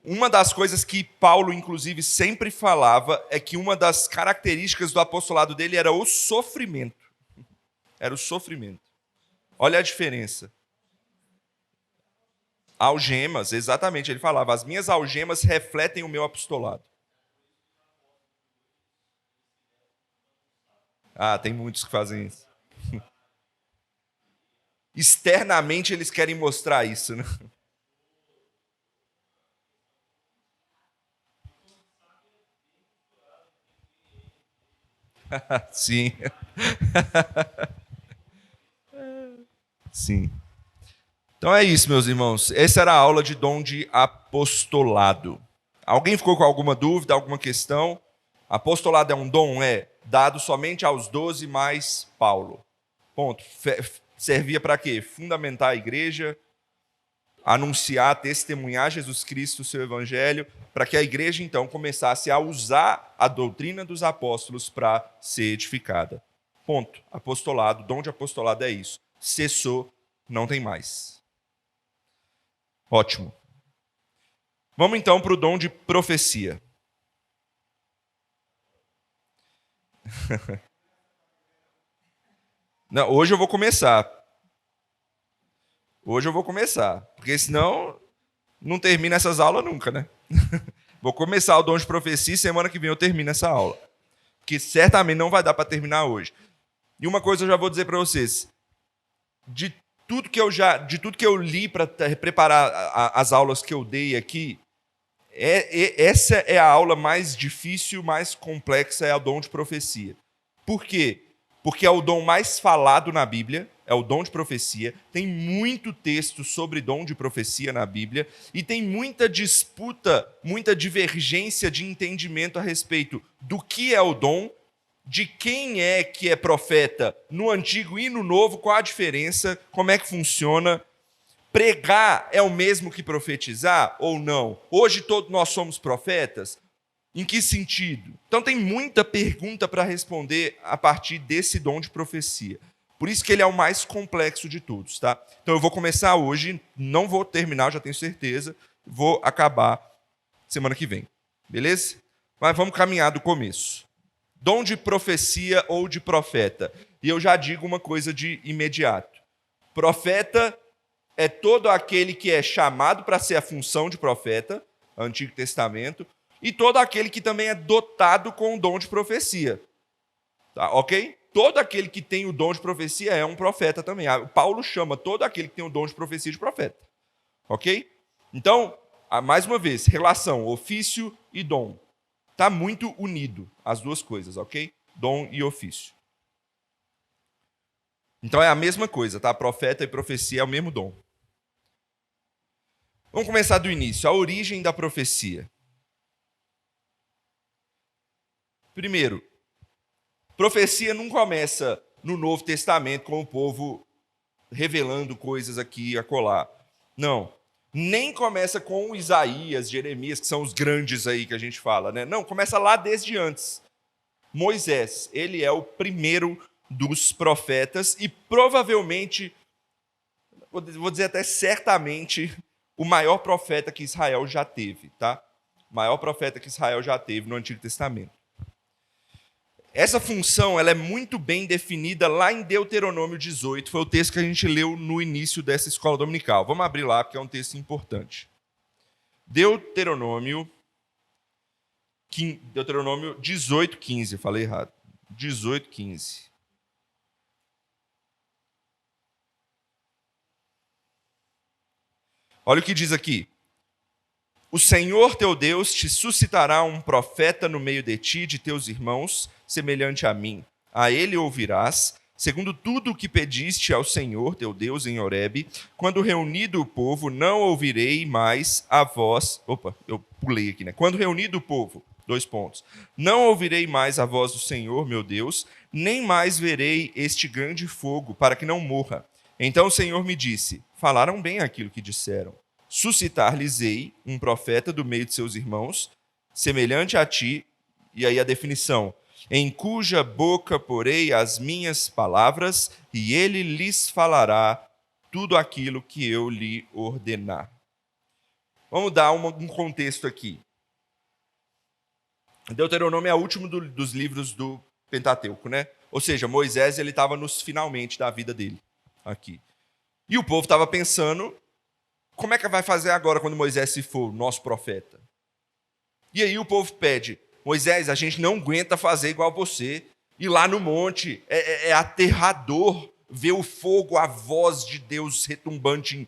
Uma das coisas que Paulo, inclusive, sempre falava é que uma das características do apostolado dele era o sofrimento. Era o sofrimento. Olha a diferença. Algemas, exatamente, ele falava, as minhas algemas refletem o meu apostolado. Ah, tem muitos que fazem isso. Externamente eles querem mostrar isso, né? Sim. Sim. Então é isso, meus irmãos. Essa era a aula de dom de apostolado. Alguém ficou com alguma dúvida, alguma questão? Apostolado é um dom? É dado somente aos 12 mais Paulo. Ponto. Servia para quê? Fundamentar a igreja, anunciar, testemunhar Jesus Cristo, o seu evangelho, para que a igreja então começasse a usar a doutrina dos apóstolos para ser edificada. Ponto. Apostolado, dom de apostolado é isso. Cessou, não tem mais. Ótimo. Vamos então para o dom de profecia. Não, hoje eu vou começar. Hoje eu vou começar, porque senão não termina essas aulas nunca, né? Vou começar o dom de profecia e semana que vem eu termino essa aula. Que certamente não vai dar para terminar hoje. E uma coisa eu já vou dizer para vocês. De tudo que eu li para preparar as aulas que eu dei aqui, essa é a aula mais difícil, mais complexa, é o dom de profecia. Por quê? Porque é o dom mais falado na Bíblia, é o dom de profecia. Tem muito texto sobre dom de profecia na Bíblia e tem muita disputa, muita divergência de entendimento a respeito do que é o dom, de quem é que é profeta no Antigo e no Novo, qual a diferença, como é que funciona. Pregar é o mesmo que profetizar ou não? Hoje todos nós somos profetas? Em que sentido? Então tem muita pergunta para responder a partir desse dom de profecia. Por isso que ele é o mais complexo de todos, tá? Então eu vou começar hoje, não vou terminar, já tenho certeza, vou acabar semana que vem. Beleza? Mas vamos caminhar do começo. Dom de profecia ou de profeta. E eu já digo uma coisa de imediato. Profeta é todo aquele que é chamado para ser a função de profeta, Antigo Testamento, e todo aquele que também é dotado com o dom de profecia. Tá, ok? Todo aquele que tem o dom de profecia é um profeta também. Paulo chama todo aquele que tem o dom de profecia de profeta. Ok? Então, mais uma vez, relação ofício e dom. Está muito unido as duas coisas, ok? Dom e ofício. Então é a mesma coisa, tá? Profeta e profecia é o mesmo dom. Vamos começar do início. A origem da profecia. Primeiro, profecia não começa no Novo Testamento com o povo revelando coisas aqui e acolá. Não. Nem começa com Isaías, Jeremias, que são os grandes aí que a gente fala, né? Não, começa lá desde antes. Moisés, ele é o primeiro dos profetas e provavelmente, vou dizer até certamente, o maior profeta que Israel já teve, tá? O maior profeta que Israel já teve no Antigo Testamento. Essa função ela é muito bem definida lá em Deuteronômio 18, foi o texto que a gente leu no início dessa escola dominical. Vamos abrir lá, porque é um texto importante. Deuteronômio 18:15, falei errado. 18:15. Olha o que diz aqui. O Senhor teu Deus te suscitará um profeta no meio de ti, de teus irmãos, semelhante a mim. A ele ouvirás, segundo tudo o que pediste ao Senhor teu Deus em Horebe. Quando reunido o povo, não ouvirei mais a voz... Opa, eu pulei aqui, né? Quando reunido o povo, 2 pontos. Não ouvirei mais a voz do Senhor, meu Deus, nem mais verei este grande fogo, para que não morra. Então o Senhor me disse, falaram bem aquilo que disseram. Suscitar-lhes-ei um profeta do meio de seus irmãos, semelhante a ti, e aí a definição, em cuja boca porei as minhas palavras, e ele lhes falará tudo aquilo que eu lhe ordenar. Vamos dar um contexto aqui. Deuteronômio é o último dos livros do Pentateuco, né? Ou seja, Moisés ele estava nos finalmente da vida dele, aqui. E o povo estava pensando, como é que vai fazer agora quando Moisés se for, nosso profeta? E aí o povo pede, Moisés, a gente não aguenta fazer igual você. Ir lá no monte é aterrador ver o fogo, a voz de Deus retumbante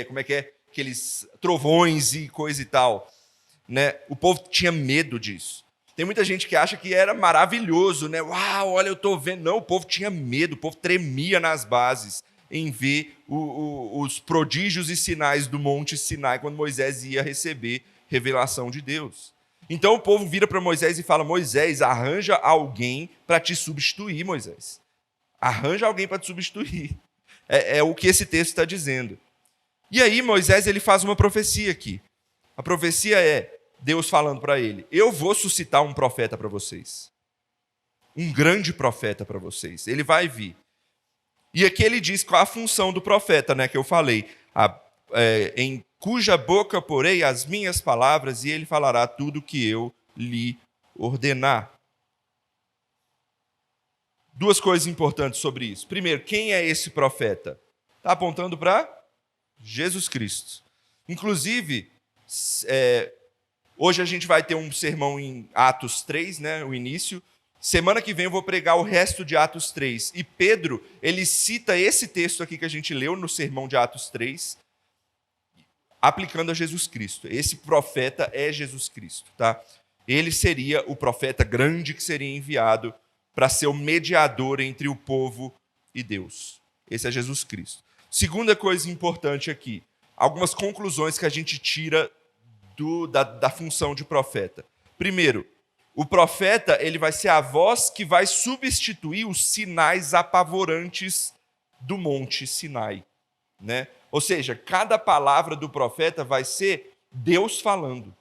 como é que é? Aqueles trovões e coisa e tal. Né? O povo tinha medo disso. Tem muita gente que acha que era maravilhoso, né? Uau, olha, eu estou vendo. Não, o povo tinha medo, o povo tremia nas bases em ver os prodígios e sinais do Monte Sinai quando Moisés ia receber revelação de Deus. Então o povo vira para Moisés e fala, Moisés, arranja alguém para te substituir, Moisés. Arranja alguém para te substituir. É o que esse texto está dizendo. E aí Moisés ele faz uma profecia aqui. A profecia é Deus falando para ele, eu vou suscitar um profeta para vocês. Um grande profeta para vocês. Ele vai vir. E aqui ele diz qual a função do profeta, né, que eu falei. Em cuja boca porei as minhas palavras e ele falará tudo que eu lhe ordenar. 2 coisas importantes sobre isso. Primeiro, quem é esse profeta? Está apontando para Jesus Cristo. Inclusive, hoje a gente vai ter um sermão em Atos 3, né, o início. Semana que vem eu vou pregar o resto de Atos 3. E Pedro, ele cita esse texto aqui que a gente leu no sermão de Atos 3, aplicando a Jesus Cristo. Esse profeta é Jesus Cristo, tá? Ele seria o profeta grande que seria enviado para ser o mediador entre o povo e Deus. Esse é Jesus Cristo. Segunda coisa importante aqui, algumas conclusões que a gente tira da função de profeta. Primeiro, o profeta ele vai ser a voz que vai substituir os sinais apavorantes do Monte Sinai, né? Ou seja, cada palavra do profeta vai ser Deus falando.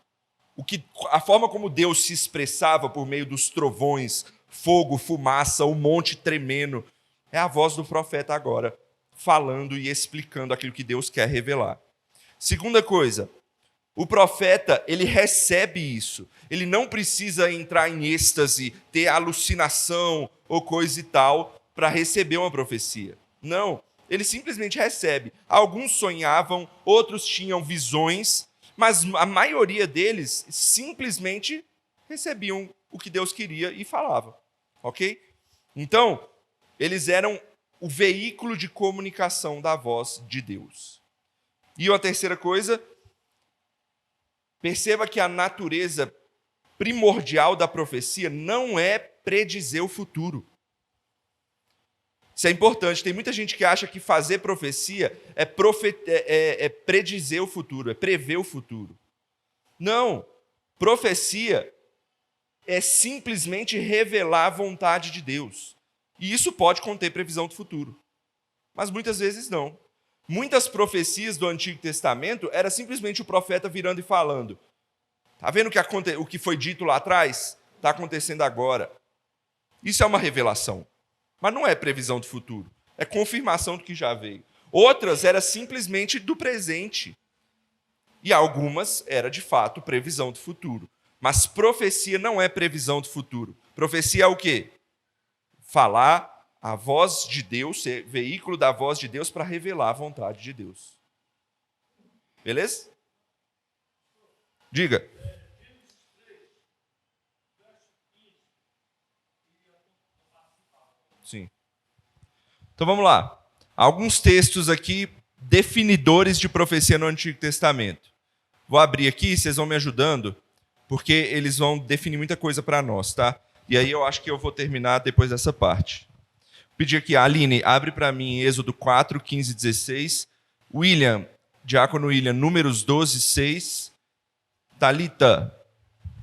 A forma como Deus se expressava por meio dos trovões, fogo, fumaça, o monte tremendo, é a voz do profeta agora, falando e explicando aquilo que Deus quer revelar. Segunda coisa, o profeta, ele recebe isso. Ele não precisa entrar em êxtase, ter alucinação ou coisa e tal para receber uma profecia. Não, ele simplesmente recebe. Alguns sonhavam, outros tinham visões, mas a maioria deles simplesmente recebiam o que Deus queria e falavam. Ok? Então, eles eram o veículo de comunicação da voz de Deus. E a terceira coisa, perceba que a natureza primordial da profecia não é predizer o futuro. Isso é importante. Tem muita gente que acha que fazer profecia é predizer o futuro, é prever o futuro. Não. Profecia é simplesmente revelar a vontade de Deus. E isso pode conter previsão do futuro. mas muitas vezes não. Muitas profecias do Antigo Testamento era simplesmente o profeta virando e falando. Está vendo o que foi dito lá atrás? Está acontecendo agora. Isso é uma revelação, mas não é previsão do futuro. É confirmação do que já veio. Outras era simplesmente do presente. E algumas era, de fato, previsão do futuro. Mas profecia não é previsão do futuro. Profecia é o quê? Falar a voz de Deus, ser veículo da voz de Deus para revelar a vontade de Deus. Beleza? Diga. Sim. Então vamos lá. Alguns textos aqui definidores de profecia no Antigo Testamento. Vou abrir aqui, vocês vão me ajudando, porque eles vão definir muita coisa para nós, tá? E aí eu acho que eu vou terminar depois dessa parte. Pedir aqui, Aline, abre para mim Êxodo 4, 15 e 16. William, Diácono William, Números 12, 6. Thalita,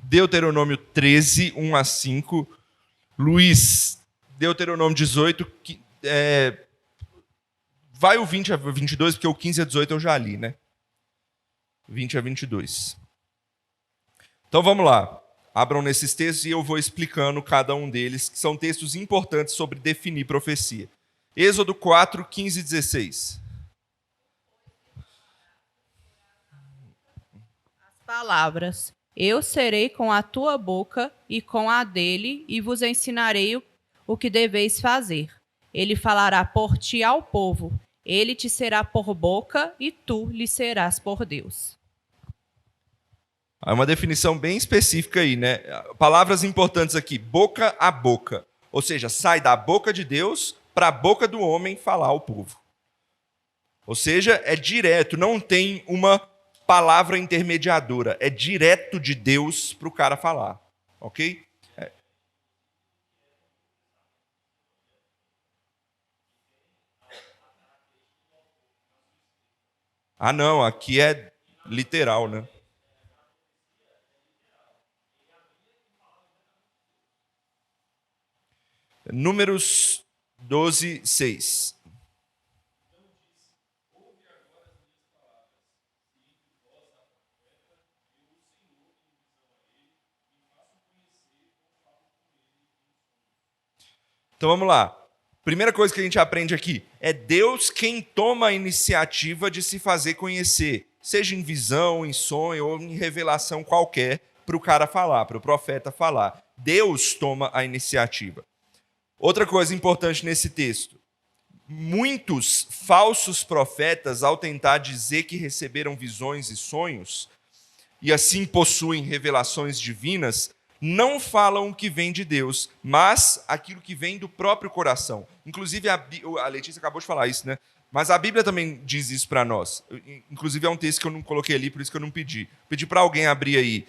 Deuteronômio 13, 1 a 5. Luiz, Deuteronômio 18. Vai o 20 a 22, porque o 15 a 18 eu já li, né? 20 a 22. Então vamos lá. Abram nesses textos e eu vou explicando cada um deles, que são textos importantes sobre definir profecia. Êxodo 4, 15 e 16. As palavras: eu serei com a tua boca e com a dele, e vos ensinarei o que deveis fazer. Ele falará por ti ao povo. Ele te será por boca e tu lhe serás por Deus. É uma definição bem específica aí, né? Palavras importantes aqui, boca a boca. Ou seja, sai da boca de Deus para a boca do homem falar ao povo. Ou seja, é direto, não tem uma palavra intermediadora. É direto de Deus para o cara falar. Ok? Ah, não, aqui é literal, né? Números 12, 6. Então vamos lá. Primeira coisa que a gente aprende aqui é Deus quem toma a iniciativa de se fazer conhecer, seja em visão, em sonho ou em revelação qualquer, para o cara falar, para o profeta falar. Deus toma a iniciativa. Outra coisa importante nesse texto: muitos falsos profetas, ao tentar dizer que receberam visões e sonhos, e assim possuem revelações divinas, não falam o que vem de Deus, mas aquilo que vem do próprio coração. Inclusive, a Letícia acabou de falar isso, né? Mas a Bíblia também diz isso para nós. Inclusive, é um texto que eu não coloquei ali, por isso que eu não pedi. Pedi para alguém abrir aí,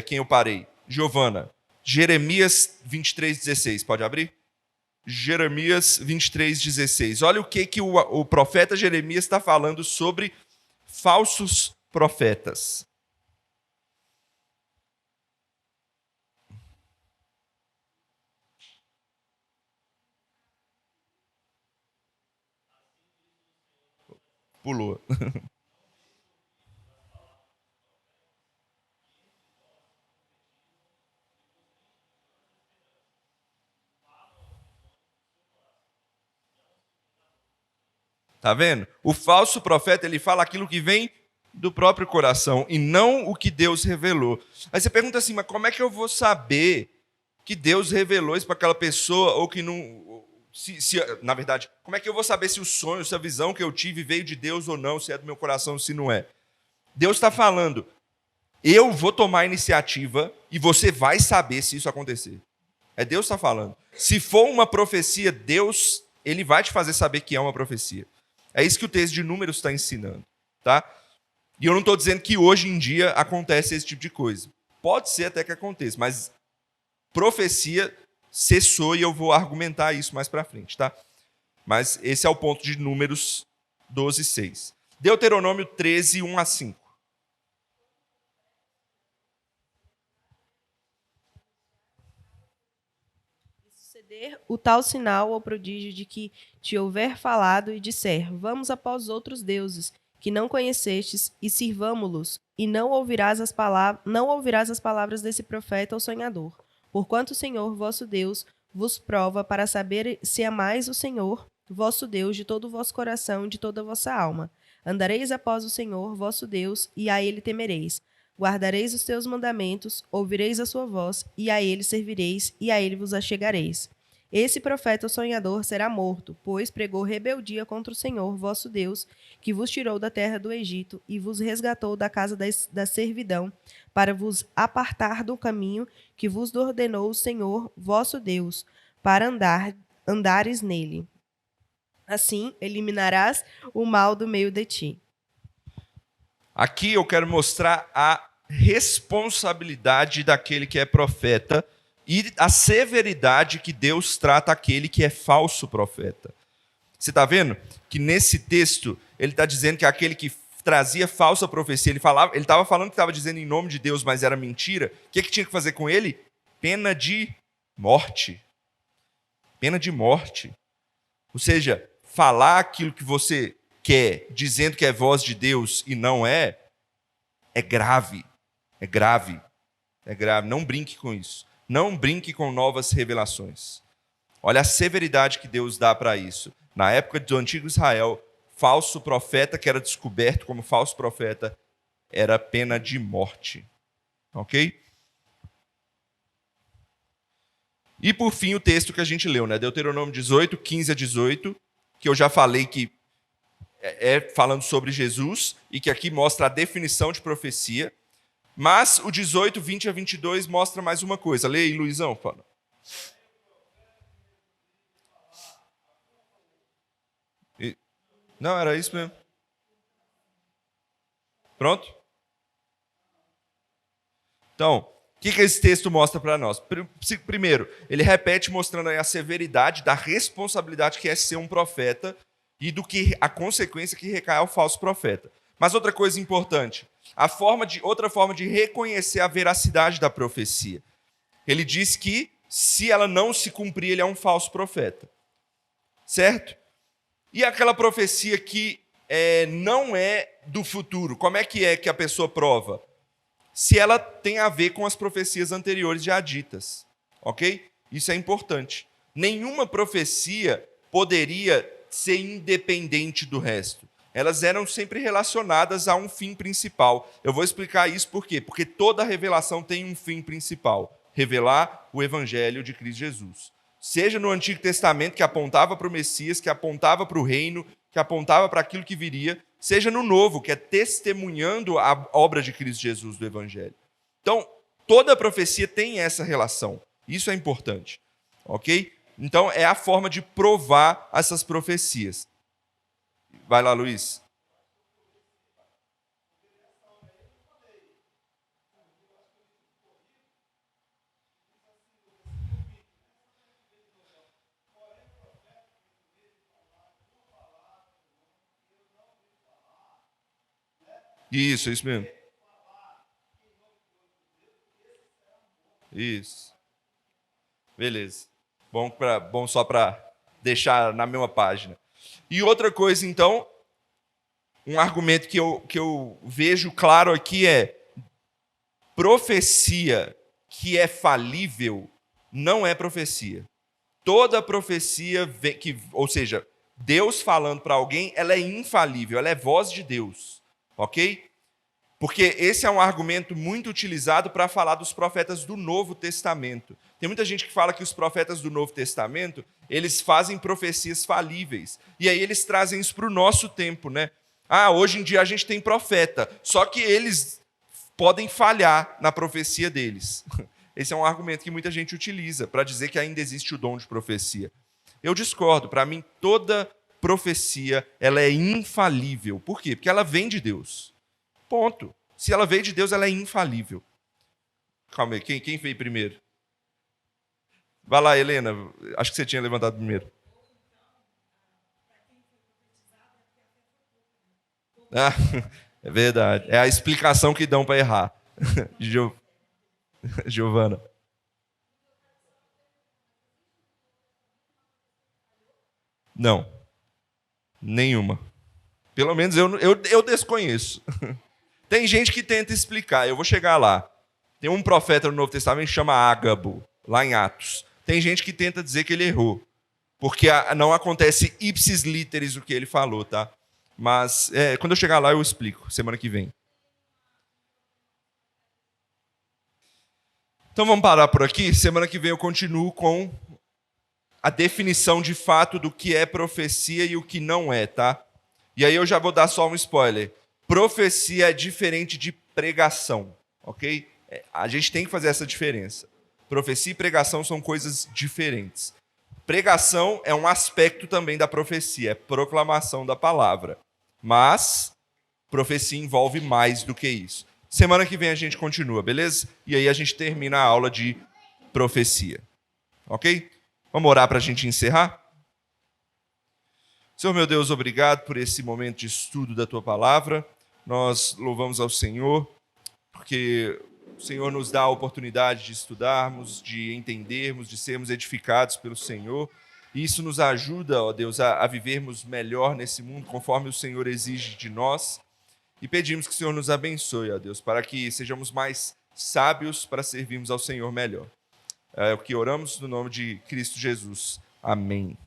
quem eu parei. Giovana, Jeremias 23, 16. Pode abrir? Jeremias 23, 16. Olha o que o profeta Jeremias está falando sobre falsos profetas. Pulou. Tá vendo? O falso profeta, ele fala aquilo que vem do próprio coração e não o que Deus revelou. Aí você pergunta assim, mas como é que eu vou saber que Deus revelou isso para aquela pessoa ou que não... na verdade, como é que eu vou saber se o sonho, se a visão que eu tive veio de Deus ou não, se é do meu coração ou se não é? Deus está falando, eu vou tomar a iniciativa e você vai saber se isso acontecer. É Deus que está falando. Se for uma profecia, Deus, ele vai te fazer saber que é uma profecia. É isso que o texto de Números está ensinando, tá? E eu não estou dizendo que hoje em dia acontece esse tipo de coisa. Pode ser até que aconteça, mas profecia cessou e eu vou argumentar isso mais para frente, tá? Mas esse é o ponto de Números 12, 6. Deuteronômio 13, 1 a 5. Isso suceder o tal sinal ou prodígio de que te houver falado e disser, vamos após outros deuses, que não conhecestes, e sirvamo-los, e não ouvirás as palavras desse profeta ou sonhador. Porquanto o Senhor, vosso Deus, vos prova para saber se amais o Senhor, vosso Deus, de todo o vosso coração e de toda a vossa alma. Andareis após o Senhor, vosso Deus, e a ele temereis. Guardareis os teus mandamentos, ouvireis a sua voz, e a ele servireis, e a ele vos achegareis. Esse profeta ou sonhador será morto, pois pregou rebeldia contra o Senhor, vosso Deus, que vos tirou da terra do Egito e vos resgatou da casa da servidão, para vos apartar do caminho que vos ordenou o Senhor, vosso Deus, para andares nele. Assim, eliminarás o mal do meio de ti. Aqui eu quero mostrar a responsabilidade daquele que é profeta e a severidade que Deus trata aquele que é falso profeta. Você está vendo que nesse texto ele está dizendo que aquele que trazia falsa profecia, ele estava falando que estava dizendo em nome de Deus, mas era mentira. O que tinha que fazer com ele? Pena de morte. Pena de morte. Ou seja, falar aquilo que você quer, dizendo que é voz de Deus e não é grave. É grave. É grave. Não brinque com isso. Não brinque com novas revelações. Olha a severidade que Deus dá para isso. Na época do antigo Israel, falso profeta que era descoberto como falso profeta era pena de morte. Ok? E por fim o texto que a gente leu, né? Deuteronômio 18, 15 a 18, que eu já falei que é falando sobre Jesus e que aqui mostra a definição de profecia. Mas o 18, 20 a 22 mostra mais uma coisa. Lê aí, Luizão. Fala. Não, era isso mesmo. Pronto? Então, o que esse texto mostra para nós? Primeiro, ele repete mostrando aí a severidade da responsabilidade que é ser um profeta e do que a consequência que recai ao falso profeta. Mas outra coisa importante, outra forma de reconhecer a veracidade da profecia. Ele diz que se ela não se cumprir, ele é um falso profeta. Certo? E aquela profecia que não é do futuro, como é que a pessoa prova? Se ela tem a ver com as profecias anteriores já ditas. Ok? Isso é importante. Nenhuma profecia poderia ser independente do resto. Elas eram sempre relacionadas a um fim principal. Eu vou explicar isso por quê? Porque toda revelação tem um fim principal. Revelar o Evangelho de Cristo Jesus. Seja no Antigo Testamento, que apontava para o Messias, que apontava para o reino, que apontava para aquilo que viria, seja no Novo, que é testemunhando a obra de Cristo Jesus do Evangelho. Então, toda profecia tem essa relação. Isso é importante. Ok? Então, é a forma de provar essas profecias. Vai lá, Luiz. Isso mesmo. Isso. Beleza. Bom só para deixar na mesma página. E outra coisa, então, um argumento que eu vejo claro aqui é profecia que é falível não é profecia. Toda profecia, ou seja, Deus falando para alguém, ela é infalível, ela é voz de Deus. Ok? Porque esse é um argumento muito utilizado para falar dos profetas do Novo Testamento. Tem muita gente que fala que os profetas do Novo Testamento, eles fazem profecias falíveis. E aí eles trazem isso para o nosso tempo, né? Hoje em dia a gente tem profeta, só que eles podem falhar na profecia deles. Esse é um argumento que muita gente utiliza para dizer que ainda existe o dom de profecia. Eu discordo. Para mim, toda profecia ela é infalível. Por quê? Porque ela vem de Deus. Ponto. Se ela veio de Deus, ela é infalível. Calma aí, quem veio primeiro? Vai lá, Helena. Acho que você tinha levantado primeiro. É verdade. É a explicação que dão para errar. Giovana. Não. Nenhuma. Pelo menos eu desconheço. Tem gente que tenta explicar, eu vou chegar lá. Tem um profeta no Novo Testamento que chama Ágabo, lá em Atos. Tem gente que tenta dizer que ele errou, porque não acontece ipsis literis o que ele falou, tá? Mas quando eu chegar lá eu explico, semana que vem. Então vamos parar por aqui. Semana que vem eu continuo com a definição de fato do que é profecia e o que não é, tá? E aí eu já vou dar só um spoiler. Profecia é diferente de pregação, ok? A gente tem que fazer essa diferença. Profecia e pregação são coisas diferentes. Pregação é um aspecto também da profecia, é proclamação da palavra. Mas profecia envolve mais do que isso. Semana que vem a gente continua, beleza? E aí a gente termina a aula de profecia. Ok? Vamos orar para a gente encerrar? Senhor meu Deus, obrigado por esse momento de estudo da Tua palavra. Nós louvamos ao Senhor, porque o Senhor nos dá a oportunidade de estudarmos, de entendermos, de sermos edificados pelo Senhor. E isso nos ajuda, ó Deus, a vivermos melhor nesse mundo, conforme o Senhor exige de nós. E pedimos que o Senhor nos abençoe, ó Deus, para que sejamos mais sábios para servirmos ao Senhor melhor. É o que oramos no nome de Cristo Jesus. Amém.